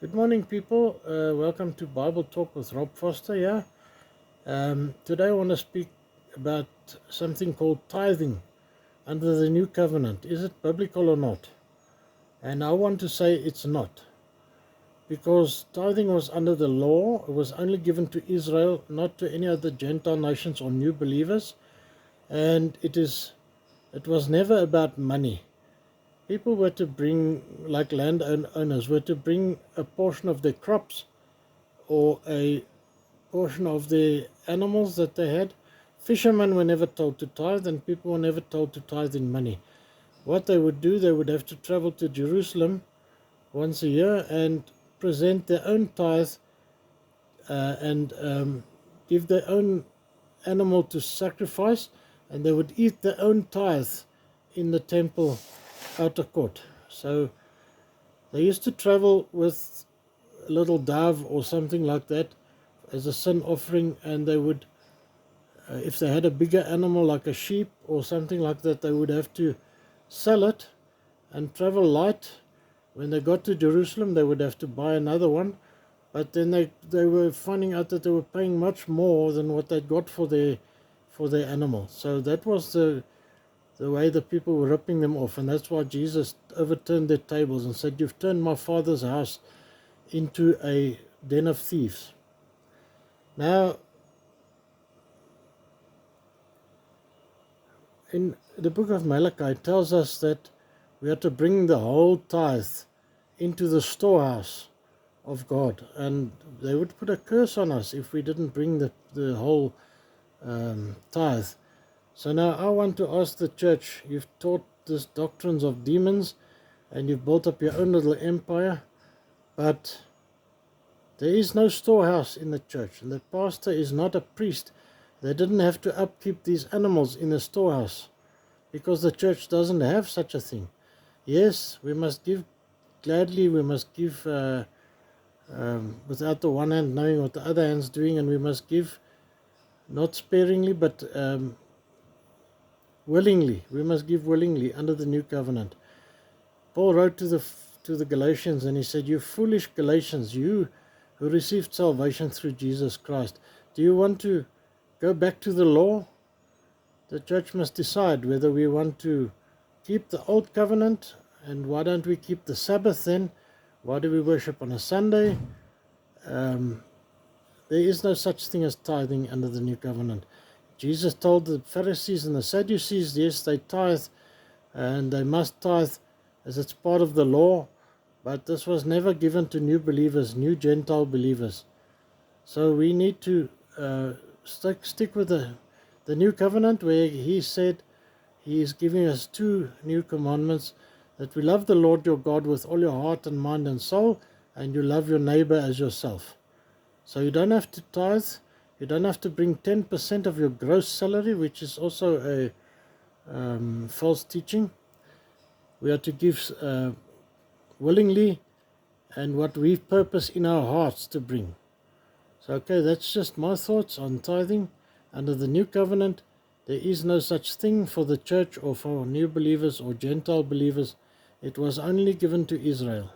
Good morning, people. Welcome to Bible Talk with Rob Foster here. Today I want to speak about something called tithing under the new covenant. Is it biblical or not? And I want to say it's not, because tithing was under the law. It was only given to Israel, not to any other Gentile nations or new believers. And it was never about money. People were to bring, like landowners, were to bring a portion of their crops or a portion of the animals that they had. Fishermen were never told to tithe, and people were never told to tithe in money. What they would do, they would have to travel to Jerusalem once a year and present their own tithe and give their own animal to sacrifice, and they would eat their own tithe in the temple outer court. So they used to travel with a little dove or something like that as a sin offering, and they would, if they had a bigger animal like a sheep or something like that, they would have to sell it and travel light. When they got to Jerusalem, they would have to buy another one, but then they were finding out that they were paying much more than what they got for their animal. So that was the way the people were ripping them off, and that's why Jesus overturned their tables and said, "You've turned my Father's house into a den of thieves." Now, in the book of Malachi, it tells us that we are to bring the whole tithe into the storehouse of God, and they would put a curse on us if we didn't bring the whole tithe. So now I want to ask the church, you've taught these doctrines of demons and you've built up your own little empire, but there is no storehouse in the church, and the pastor is not a priest. They didn't have to upkeep these animals in a storehouse, because the church doesn't have such a thing. Yes, we must give gladly, we must give without the one hand knowing what the other hand's doing, and we must give not sparingly, but willingly. We must give willingly under the new covenant. Paul wrote to the Galatians, and he said, "You foolish Galatians, you who received salvation through Jesus Christ, do you want to go back to the law?" The church must decide whether we want to keep the old covenant, and why don't we keep the Sabbath then? Why do we worship on a Sunday? There is no such thing as tithing under the new covenant. Jesus told the Pharisees and the Sadducees, yes, they tithe, and they must tithe as it's part of the law, but this was never given to new believers, new Gentile believers. So we need to stick with the new covenant, where he said he is giving us two new commandments, that we love the Lord your God with all your heart and mind and soul, and you love your neighbor as yourself. So you don't have to tithe. You don't have to bring 10% of your gross salary, which is also a false teaching. We are to give willingly, and what we purpose in our hearts to bring. So, okay, that's just my thoughts on tithing. Under the new covenant, there is no such thing for the church or for new believers or Gentile believers. It was only given to Israel.